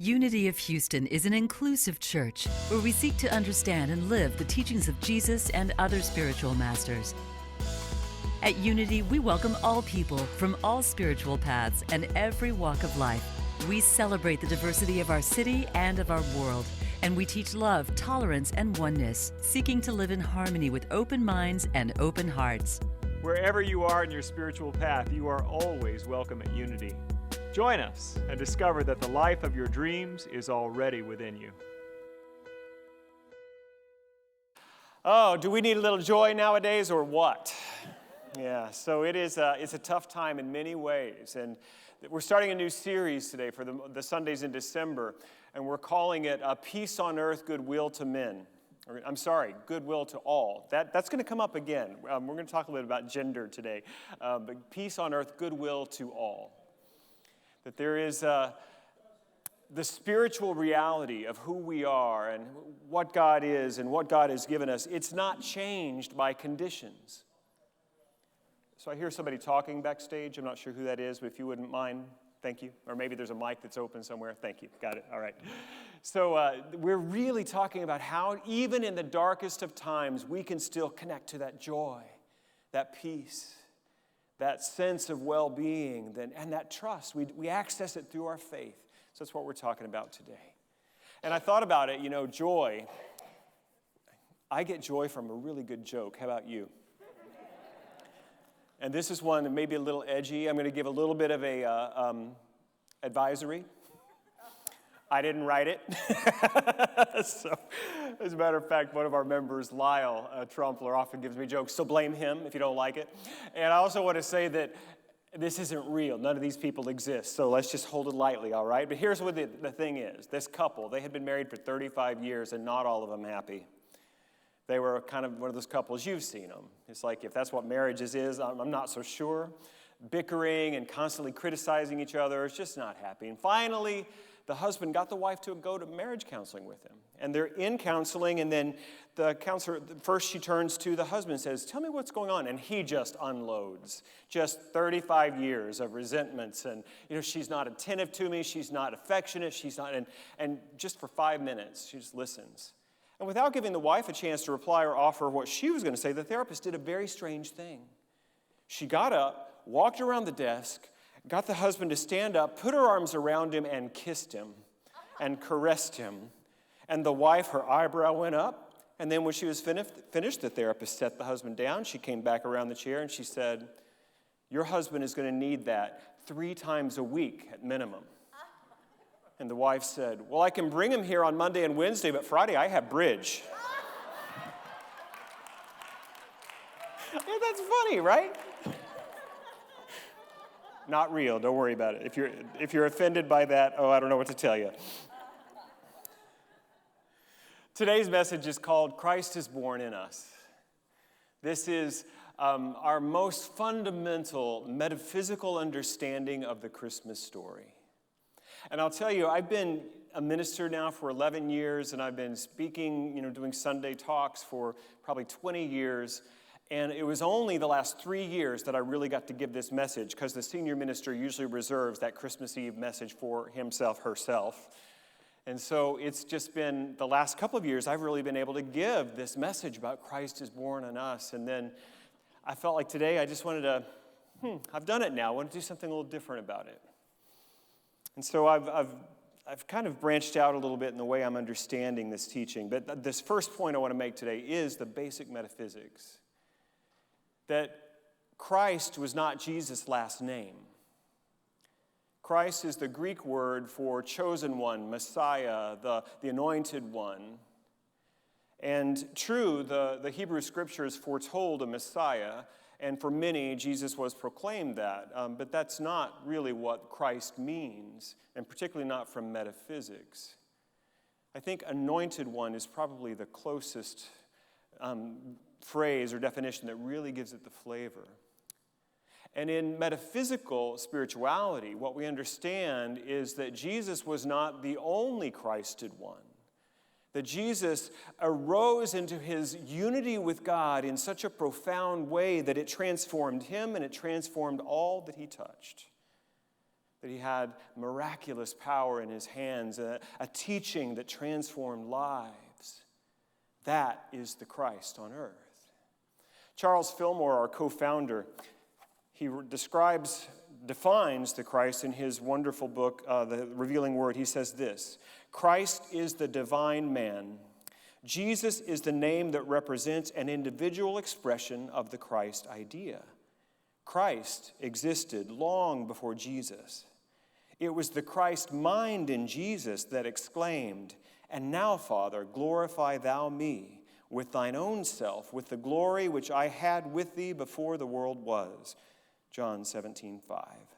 Unity of Houston is an inclusive church where we seek to understand and live the teachings of Jesus and other spiritual masters. At Unity, we welcome all people from all spiritual paths and every walk of life. We celebrate the diversity of our city and of our world, and we teach love, tolerance, and oneness, seeking to live in harmony with open minds and open hearts. Wherever you are in your spiritual path, you are always welcome at Unity. Join us and discover that the life of your dreams is already within you. Oh, do we need a little joy nowadays or what? Yeah, so it's a tough time in many ways. And we're starting a new series today for the Sundays in December, and we're calling it Peace on Earth, Goodwill to Men. Goodwill to all. That's going to come up again. We're going to talk a little bit about gender today. But peace on earth, goodwill to all. That there is the spiritual reality of who we are and what God is and what God has given us. It's not changed by conditions. So I hear somebody talking backstage. I'm not sure who that is, but if you wouldn't mind, thank you. Or maybe there's a mic that's open somewhere. Thank you. Got it. All right. So we're really talking about how even in the darkest of times, we can still connect to that joy, that peace, that sense of well-being, and that trust. We access it through our faith. So that's what we're talking about today. And I thought about it, joy. I get joy from a really good joke. How about you? And this is one that may be a little edgy. I'm going to give a little bit of a advisory. I didn't write it. So, as a matter of fact, one of our members, Lyle Trumpler, often gives me jokes, so blame him if you don't like it. And I also want to say that this isn't real. None of these people exist, so let's just hold it lightly, all right? But here's what the thing is. This couple, they had been married for 35 years, and not all of them happy. They were kind of one of those couples, you've seen them. It's like, if that's what marriages is, I'm not so sure. Bickering and constantly criticizing each other, it's just not happy. And finally, the husband got the wife to go to marriage counseling with him. And they're in counseling, and then the counselor, first she turns to the husband and says, tell me what's going on. And he just unloads. Just 35 years of resentments. And, she's not attentive to me. She's not affectionate. She's not, and just for 5 minutes, she just listens. And without giving the wife a chance to reply or offer what she was going to say, the therapist did a very strange thing. She got up, walked around the desk, got the husband to stand up, put her arms around him, and kissed him and caressed him. And the wife, her eyebrow went up. And then when she was finished, the therapist set the husband down. She came back around the chair and she said, your husband is going to need that 3 times a week at minimum. And the wife said, well, I can bring him here on Monday and Wednesday, but Friday I have bridge. Yeah, that's funny, right? Not real. Don't worry about it. If you're offended by that, I don't know what to tell you. Today's message is called Christ is Born in Us. This is our most fundamental metaphysical understanding of the Christmas story. And I'll tell you, I've been a minister now for 11 years, and I've been speaking, doing Sunday talks for probably 20 years. And it was only the last 3 years that I really got to give this message, because the senior minister usually reserves that Christmas Eve message for himself, herself. And so it's just been the last couple of years I've really been able to give this message about Christ is born in us. And then I felt like today I just wanted to, I've done it now. I want to do something a little different about it. And so I've kind of branched out a little bit in the way I'm understanding this teaching. But this first point I want to make today is the basic metaphysics. That Christ was not Jesus' last name. Christ is the Greek word for chosen one, Messiah, the anointed one. And true, the Hebrew scriptures foretold a Messiah, and for many, Jesus was proclaimed that. But that's not really what Christ means, and particularly not from metaphysics. I think anointed one is probably the closest phrase or definition that really gives it the flavor. And in metaphysical spirituality, what we understand is that Jesus was not the only Christed one. That Jesus arose into his unity with God in such a profound way that it transformed him and it transformed all that he touched. but he had miraculous power in his hands, a teaching that transformed lives. That is the Christ on earth. Charles Fillmore, our co-founder, he defines the Christ in his wonderful book, The Revealing Word. He says this: Christ is the divine man. Jesus is the name that represents an individual expression of the Christ idea. Christ existed long before Jesus. It was the Christ mind in Jesus that exclaimed, "And now, Father, glorify thou me with thine own self, with the glory which I had with thee before the world was." John 17:5.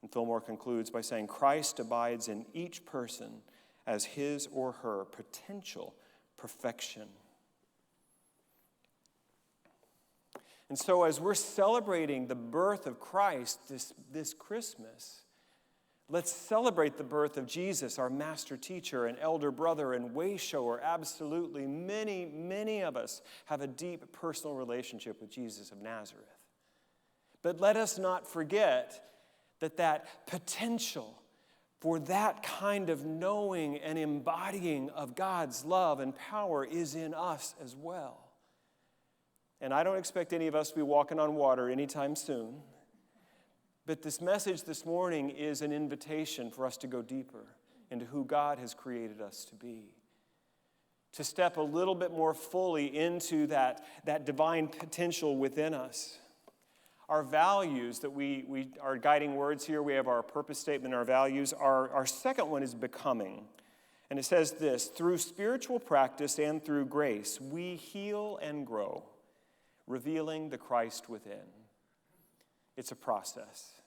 And Fillmore concludes by saying, Christ abides in each person as his or her potential perfection. And so as we're celebrating the birth of Christ this Christmas, let's celebrate the birth of Jesus, our master teacher and elder brother and way shower. Absolutely, many, many of us have a deep personal relationship with Jesus of Nazareth. But let us not forget that potential for that kind of knowing and embodying of God's love and power is in us as well. And I don't expect any of us to be walking on water anytime soon. But this message this morning is an invitation for us to go deeper into who God has created us to be. To step a little bit more fully into that divine potential within us. Our values that we are guiding words here. We have our purpose statement, our values. Our second one is becoming. And it says this: through spiritual practice and through grace, we heal and grow, revealing the Christ within. It's a process.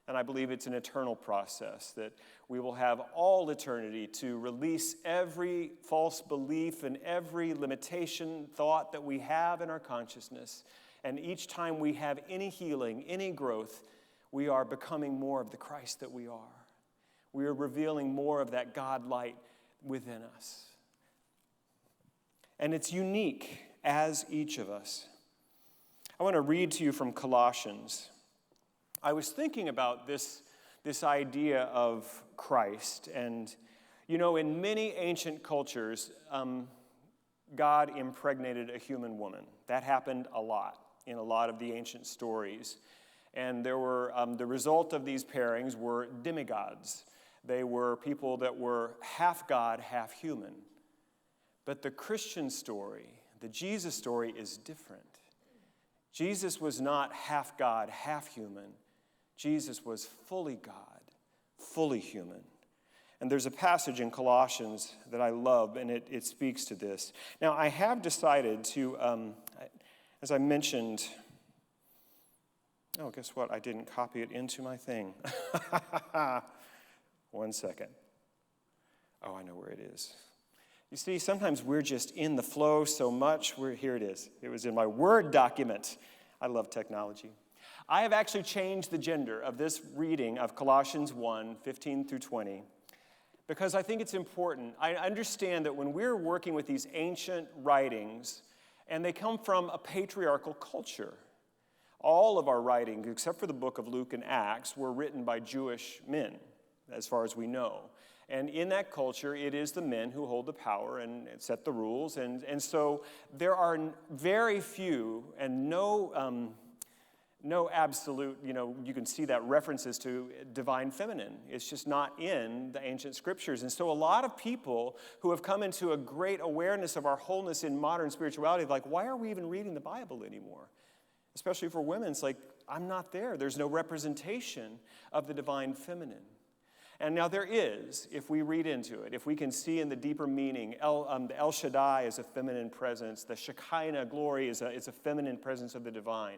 And I believe it's an eternal process that we will have all eternity to release every false belief and every limitation thought that we have in our consciousness. And each time we have any healing, any growth, we are becoming more of the Christ that we are. We are revealing more of that God light within us. And it's unique as each of us. I want to read to you from Colossians. I was thinking about this idea of Christ. And, you know, in many ancient cultures, God impregnated a human woman. That happened a lot in a lot of the ancient stories. And there were the result of these pairings were demigods. They were people that were half God, half human. But the Christian story, the Jesus story, is different. Jesus was not half God, half human. Jesus was fully God, fully human. And there's a passage in Colossians that I love, and it speaks to this. Now, I have decided to, as I mentioned, guess what? I didn't copy it into my thing. 1 second. Oh, I know where it is. You see, sometimes we're just in the flow so much. Here it is. It was in my Word document. I love technology. I have actually changed the gender of this reading of Colossians 1, 15 through 20, because I think it's important. I understand that when we're working with these ancient writings, and they come from a patriarchal culture, all of our writings, except for the book of Luke and Acts, were written by Jewish men, as far as we know. And in that culture, it is the men who hold the power and set the rules. And so there are very few and no absolute, you can see that references to divine feminine. It's just not in the ancient scriptures. And so a lot of people who have come into a great awareness of our wholeness in modern spirituality, like, why are we even reading the Bible anymore? Especially for women, it's like, I'm not there. There's no representation of the divine feminine. And now there is, if we read into it, if we can see in the deeper meaning, the El Shaddai is a feminine presence, the Shekinah glory is a feminine presence of the divine.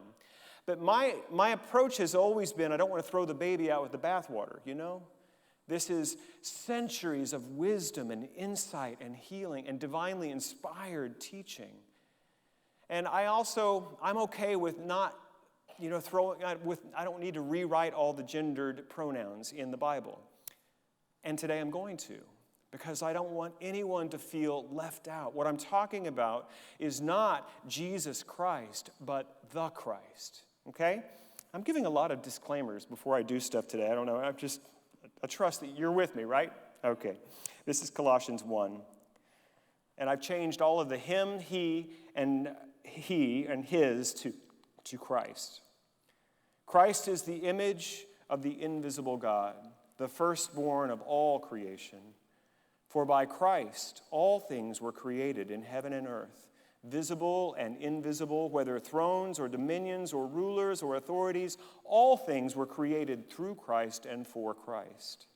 But my approach has always been, I don't want to throw the baby out with the bathwater, This is centuries of wisdom and insight and healing and divinely inspired teaching. And I'm okay with not, I don't need to rewrite all the gendered pronouns in the Bible. And today I'm going to, because I don't want anyone to feel left out. What I'm talking about is not Jesus Christ, but the Christ, okay? I'm giving a lot of disclaimers before I do stuff today. I don't know. I trust that you're with me, right? Okay. This is Colossians 1. And I've changed all of the him, he, and his to Christ. Christ is the image of the invisible God, the firstborn of all creation. For by Christ all things were created in heaven and earth, visible and invisible, whether thrones or dominions or rulers or authorities, all things were created through Christ and for Christ.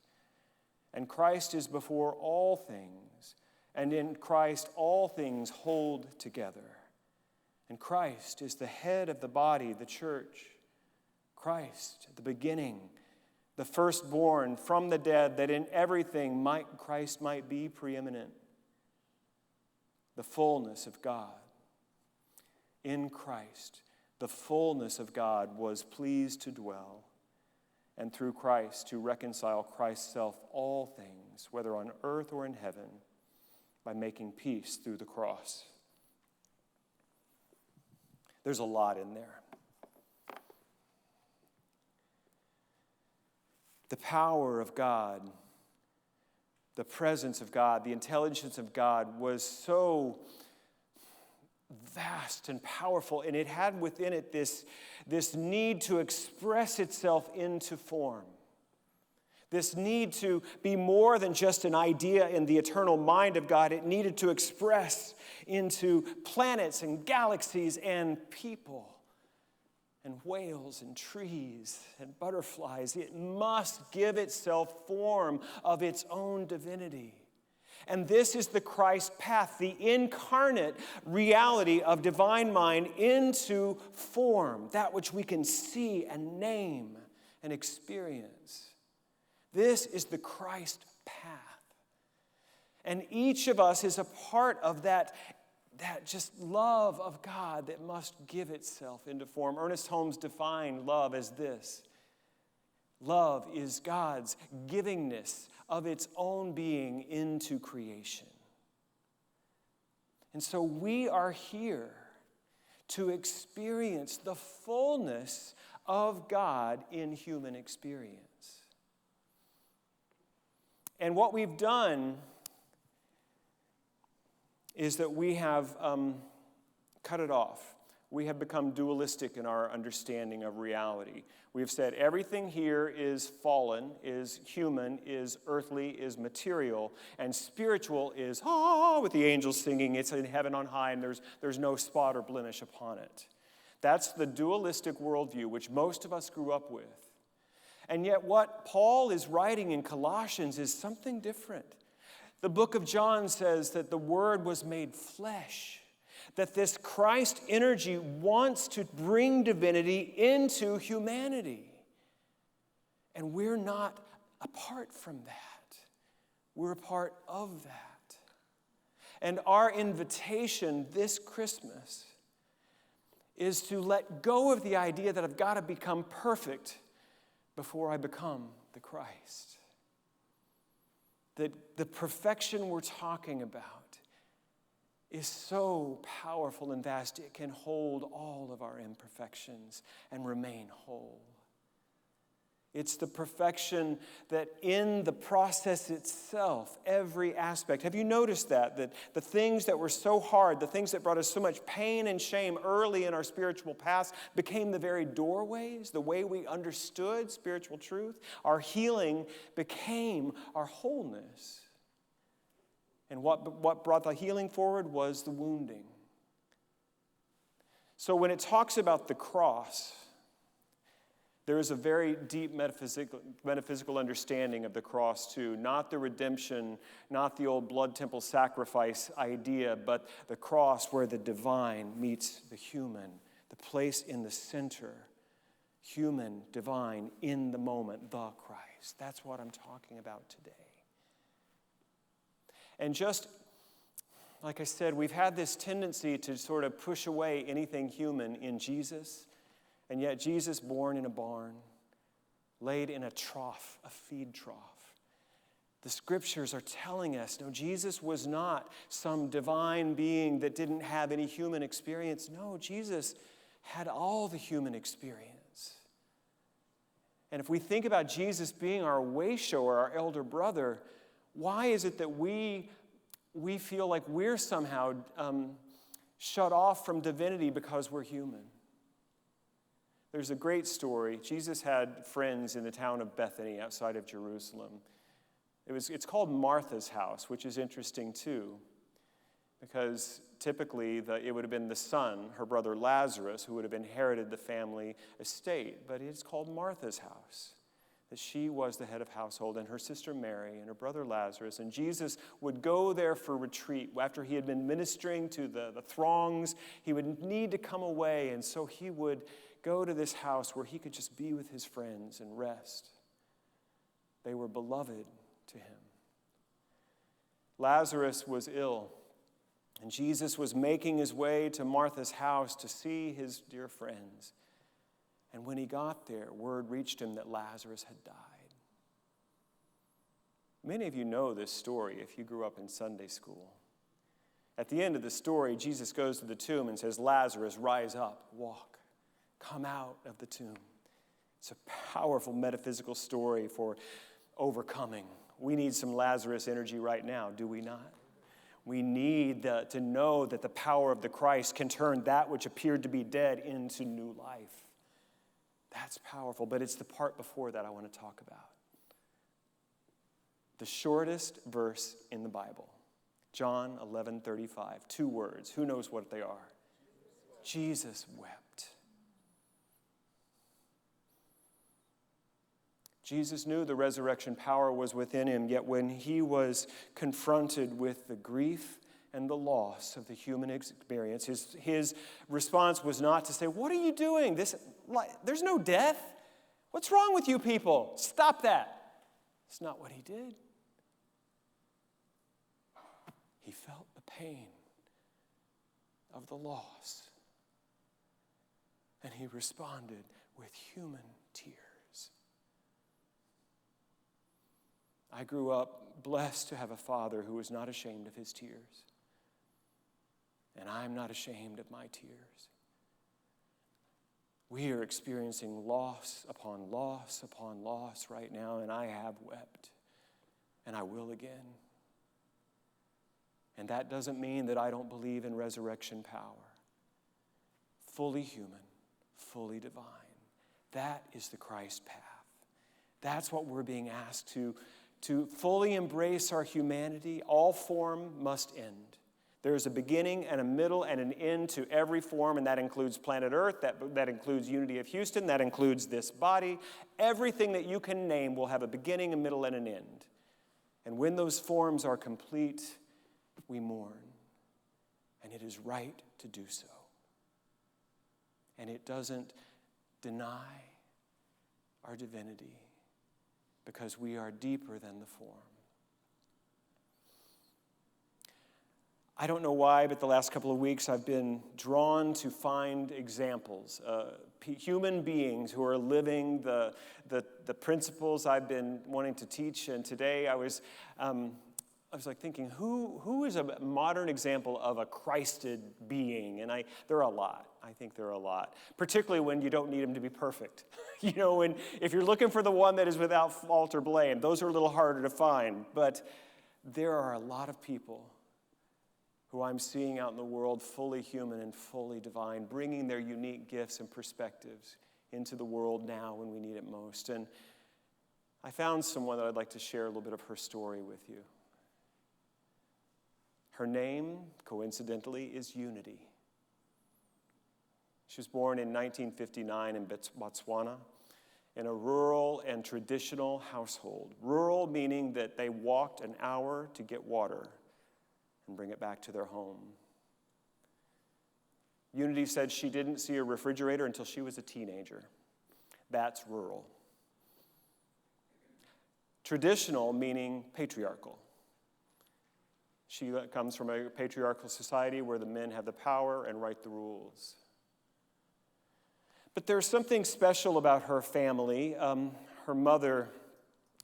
And Christ is before all things, and in Christ all things hold together. And Christ is the head of the body, the church. Christ, the beginning, the firstborn from the dead, that in everything Christ might be preeminent. The fullness of God. In Christ, the fullness of God was pleased to dwell, and through Christ to reconcile Christ's self all things, whether on earth or in heaven, by making peace through the cross. There's a lot in there. The power of God, the presence of God, the intelligence of God was so vast and powerful, and it had within it this need to express itself into form. This need to be more than just an idea in the eternal mind of God. It needed to express into planets and galaxies and people and whales and trees and butterflies. It must give itself form of its own divinity. And this is the Christ path, the incarnate reality of divine mind into form, that which we can see and name and experience. This is the Christ path. And each of us is a part of that just love of God that must give itself into form. Ernest Holmes defined love as this. Love is God's givingness of its own being into creation. And so we are here to experience the fullness of God in human experience. And what we've done is that we have cut it off. We have become dualistic in our understanding of reality. We've said everything here is fallen, is human, is earthly, is material, and spiritual is, with the angels singing, it's in heaven on high, and there's no spot or blemish upon it. That's the dualistic worldview, which most of us grew up with. And yet what Paul is writing in Colossians is something different. The book of John says that the Word was made flesh, that this Christ energy wants to bring divinity into humanity. And we're not apart from that. We're a part of that. And our invitation this Christmas is to let go of the idea that I've got to become perfect before I become the Christ. That the perfection we're talking about is so powerful and vast, it can hold all of our imperfections and remain whole. It's the perfection that in the process itself, every aspect. Have you noticed that the things that were so hard, the things that brought us so much pain and shame early in our spiritual past became the very doorways, the way we understood spiritual truth? Our healing became our wholeness. And what brought the healing forward was the wounding. So when it talks about the cross, there is a very deep metaphysical understanding of the cross too. Not the redemption, not the old blood temple sacrifice idea, but the cross where the divine meets the human, the place in the center, human, divine, in the moment, the Christ. That's what I'm talking about today. And just like I said, we've had this tendency to sort of push away anything human in Jesus. And yet Jesus born in a barn, laid in a trough, a feed trough. The scriptures are telling us, no, Jesus was not some divine being that didn't have any human experience. No, Jesus had all the human experience. And if we think about Jesus being our way shower, our elder brother, why is it that we feel like we're somehow shut off from divinity because we're human? There's a great story. Jesus had friends in the town of Bethany outside of Jerusalem. It's called Martha's house, which is interesting too, because typically it would have been the son, her brother Lazarus, who would have inherited the family estate. But it's called Martha's house, that she was the head of household, and her sister Mary and her brother Lazarus. And Jesus would go there for retreat. After he had been ministering to the throngs, he would need to come away, and so he would go to this house where he could just be with his friends and rest. They were beloved to him. Lazarus was ill, and Jesus was making his way to Martha's house to see his dear friends. And when he got there, word reached him that Lazarus had died. Many of you know this story if you grew up in Sunday school. At the end of the story, Jesus goes to the tomb and says, "Lazarus, rise up, walk, come out of the tomb." It's a powerful metaphysical story for overcoming. We need some Lazarus energy right now, do we not? We need to know that the power of the Christ can turn that which appeared to be dead into new life. That's powerful, but it's the part before that I want to talk about. The shortest verse in the Bible, John 11:35, 2 words. Who knows what they are? Jesus wept. Jesus knew the resurrection power was within him, yet when he was confronted with the grief and the loss of the human experience, his response was not to say, "What are you doing? There's no death. What's wrong with you people? Stop that." It's not what he did. He felt the pain of the loss, and he responded with human tears. I grew up blessed to have a father who was not ashamed of his tears. And I'm not ashamed of my tears. We are experiencing loss upon loss upon loss right now, and I have wept, and I will again. And that doesn't mean that I don't believe in resurrection power. Fully human, fully divine. That is the Christ path. That's what we're being asked to fully embrace our humanity. All form must end. There is a beginning and a middle and an end to every form, and that includes planet Earth, that includes Unity of Houston, that includes this body. Everything that you can name will have a beginning, a middle, and an end. And when those forms are complete, we mourn. And it is right to do so. And it doesn't deny our divinity, because we are deeper than the form. I don't know why, but the last couple of weeks I've been drawn to find examples, human beings who are living the principles I've been wanting to teach. And today I was like thinking, who is a modern example of a Christed being? And there are a lot. I think there are a lot, particularly when you don't need them to be perfect. And if you're looking for the one that is without fault or blame, those are a little harder to find. But there are a lot of people who I'm seeing out in the world fully human and fully divine, bringing their unique gifts and perspectives into the world now when we need it most. And I found someone that I'd like to share a little bit of her story with you. Her name, coincidentally, is Unity. She was born in 1959 in Botswana in a rural and traditional household. Rural meaning that they walked an hour to get water and bring it back to their home. Unity said she didn't see a refrigerator until she was a teenager. That's rural. Traditional meaning patriarchal. She comes from a patriarchal society where the men have the power and write the rules. But there's something special about her family. Her mother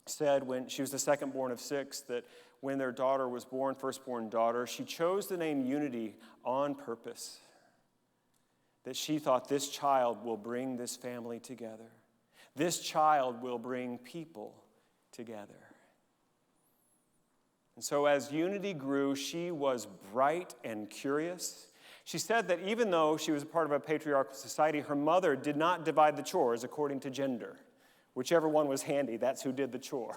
said when she was the second born of 6 that when their daughter was born, firstborn daughter, she chose the name Unity on purpose. That she thought this child will bring this family together. This child will bring people together. And so as Unity grew, she was bright and curious. She said that even though she was a part of a patriarchal society, her mother did not divide the chores according to gender. Whichever one was handy, that's who did the chore.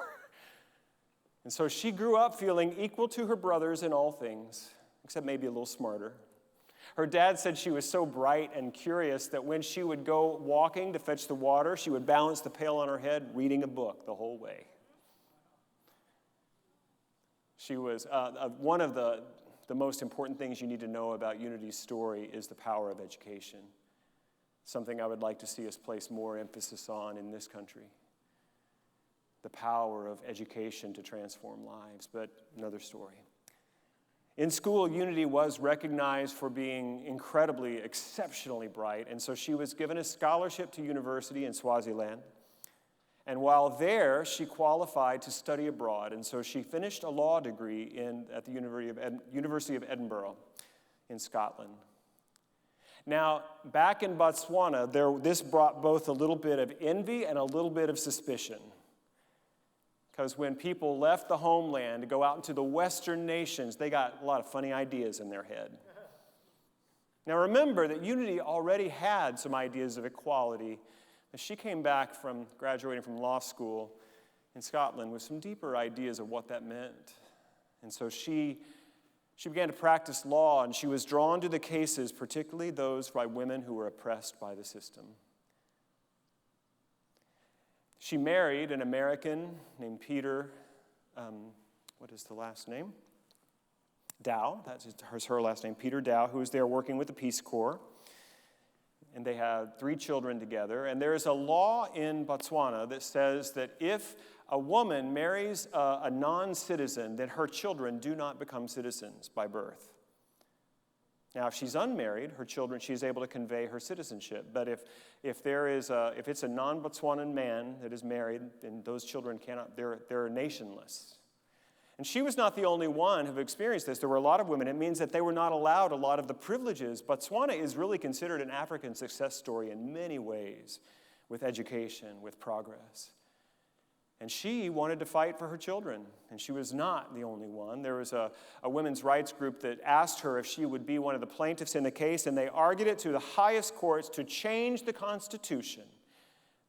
And so she grew up feeling equal to her brothers in all things, except maybe a little smarter. Her dad said she was so bright and curious that when she would go walking to fetch the water, she would balance the pail on her head, reading a book the whole way. She was one of the most important things you need to know about Unity's story is the power of education. Something I would like to see us place more emphasis on in this country. The power of education to transform lives, but another story. In school, Unity was recognized for being incredibly, exceptionally bright, and so she was given a scholarship to university in Swaziland. And while there, she qualified to study abroad, and so she finished a law degree at the University of Edinburgh in Scotland. Now, back in Botswana, this brought both a little bit of envy and a little bit of suspicion. Because when people left the homeland to go out into the Western nations, they got a lot of funny ideas in their head. Now remember that Unity already had some ideas of equality. As she came back from graduating from law school in Scotland with some deeper ideas of what that meant. And so she began to practice law, and she was drawn to the cases, particularly those by women who were oppressed by the system. She married an American named Peter, what is the last name? Dow, that's her last name, Peter Dow, who was there working with the Peace Corps. And they had 3 children together. And there is a law in Botswana that says that if a woman marries a non-citizen, then her children do not become citizens by birth. Now, if she's unmarried, her children, she's able to convey her citizenship. But if it's a non-Botswanan man that is married, then those children cannot, they're nationless. And she was not the only one who experienced this. There were a lot of women. It means that they were not allowed a lot of the privileges. Botswana is really considered an African success story in many ways, with education, with progress. And she wanted to fight for her children, and she was not the only one. There was a women's rights group that asked her if she would be one of the plaintiffs in the case, and they argued it to the highest courts to change the Constitution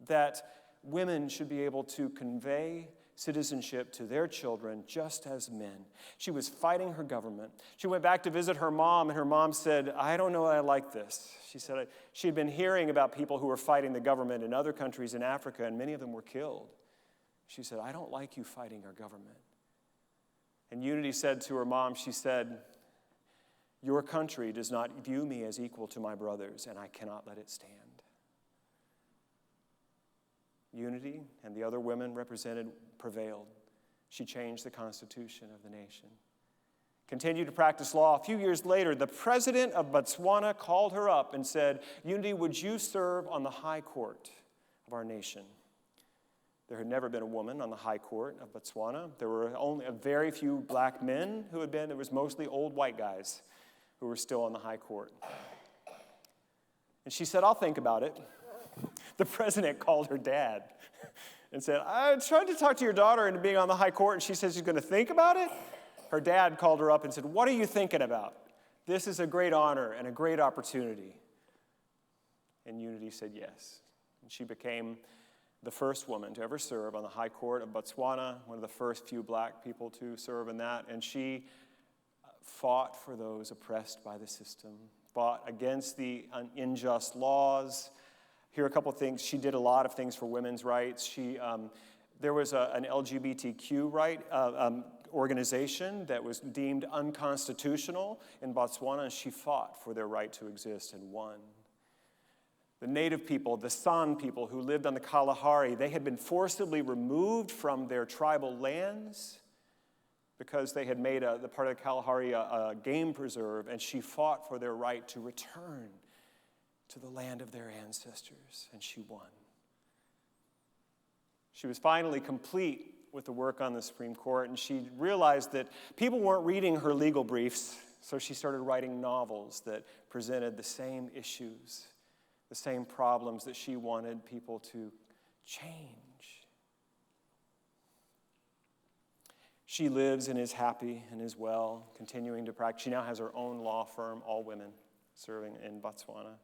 that women should be able to convey citizenship to their children just as men. She was fighting her government. She went back to visit her mom, and her mom said, I don't know that I like this. She said she had been hearing about people who were fighting the government in other countries in Africa, and many of them were killed. She said, I don't like you fighting our government. And Unity said to her mom, she said, your country does not view me as equal to my brothers, and I cannot let it stand. Unity and the other women represented prevailed. She changed the constitution of the nation. Continued to practice law. A few years later, the president of Botswana called her up and said, Unity, would you serve on the high court of our nation? There had never been a woman on the high court of Botswana. There were only a very few black men who had been. There was mostly old white guys who were still on the high court. And she said, I'll think about it. The president called her dad and said, I tried to talk to your daughter into being on the high court, and she says she's going to think about it. Her dad called her up and said, what are you thinking about? This is a great honor and a great opportunity. And Unity said yes. And she became the first woman to ever serve on the high court of Botswana, one of the first few black people to serve in that. And she fought for those oppressed by the system, fought against the unjust laws. Here are a couple of things. She did a lot of things for women's rights. There was an LGBTQ organization that was deemed unconstitutional in Botswana, and she fought for their right to exist and won. The native people, the San people who lived on the Kalahari, they had been forcibly removed from their tribal lands because they had made the part of the Kalahari a game preserve, and she fought for their right to return to the land of their ancestors, and she won. She was finally complete with the work on the Supreme Court, and she realized that people weren't reading her legal briefs, so she started writing novels that presented the same issues, the same problems that she wanted people to change. She lives and is happy and is well, continuing to practice. She now has her own law firm, all women, serving in Botswana.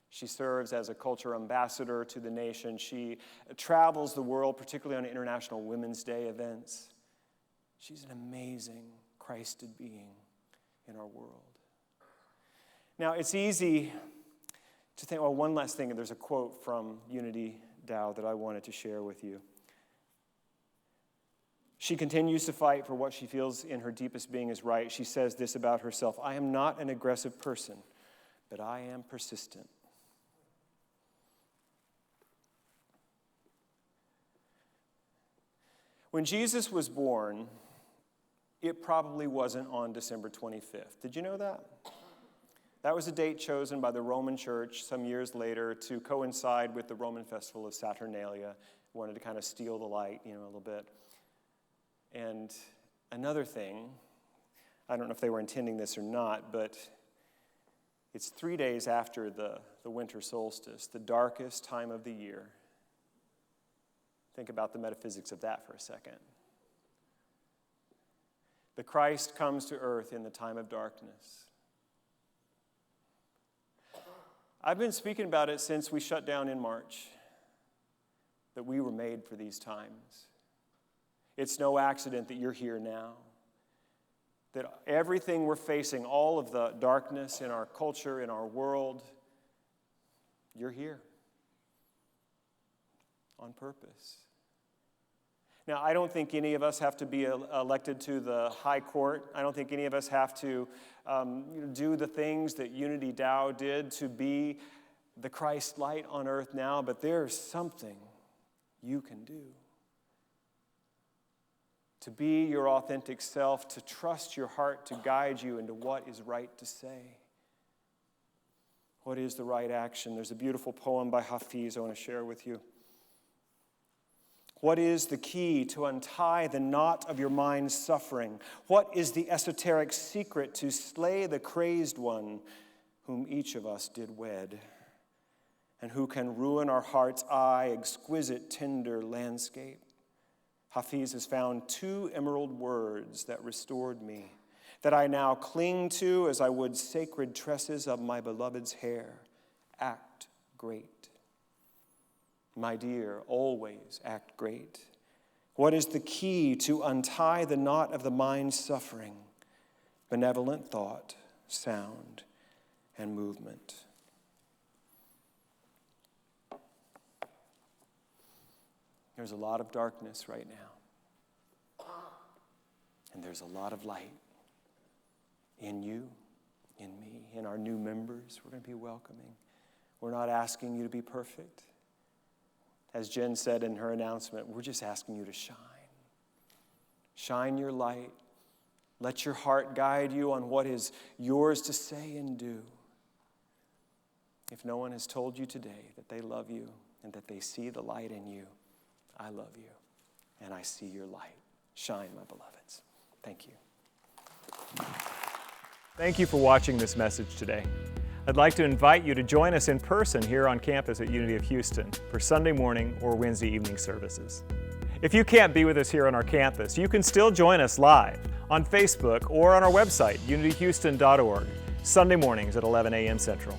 She serves as a culture ambassador to the nation. She travels the world, particularly on International Women's Day events. She's an amazing, Christed being in our world. Now, it's easy to think, well, one last thing, and there's a quote from Unity Dao that I wanted to share with you. She continues to fight for what she feels in her deepest being is right. She says this about herself: I am not an aggressive person, but I am persistent. When Jesus was born, it probably wasn't on December 25th. Did you know that? That was a date chosen by the Roman Church some years later to coincide with the Roman festival of Saturnalia. Wanted to kind of steal the light, a little bit. And another thing, I don't know if they were intending this or not, but it's 3 days after the winter solstice, the darkest time of the year. Think about the metaphysics of that for a second. The Christ comes to earth in the time of darkness. I've been speaking about it since we shut down in March, that we were made for these times. It's no accident that you're here now, that everything we're facing, all of the darkness in our culture, in our world, you're here on purpose. Now, I don't think any of us have to be elected to the high court. I don't think any of us have to do the things that Unity Dao did to be the Christ light on earth now, but there's something you can do. To be your authentic self, to trust your heart to guide you into what is right to say. What is the right action? There's a beautiful poem by Hafiz I want to share with you. What is the key to untie the knot of your mind's suffering? What is the esoteric secret to slay the crazed one whom each of us did wed? And who can ruin our heart's eye, exquisite, tender landscape? Hafiz has found 2 emerald words that restored me, that I now cling to as I would sacred tresses of my beloved's hair. Act great. My dear, always act great. What is the key to untie the knot of the mind's suffering? Benevolent thought, sound, and movement. There's a lot of darkness right now. And there's a lot of light in you, in me, in our new members. We're going to be welcoming. We're not asking you to be perfect. As Jen said in her announcement, we're just asking you to shine. Shine your light. Let your heart guide you on what is yours to say and do. If no one has told you today that they love you and that they see the light in you, I love you and I see your light. Shine, my beloveds. Thank you. Thank you for watching this message today. I'd like to invite you to join us in person here on campus at Unity of Houston for Sunday morning or Wednesday evening services. If you can't be with us here on our campus, you can still join us live on Facebook or on our website, unityhouston.org, Sunday mornings at 11 a.m. Central.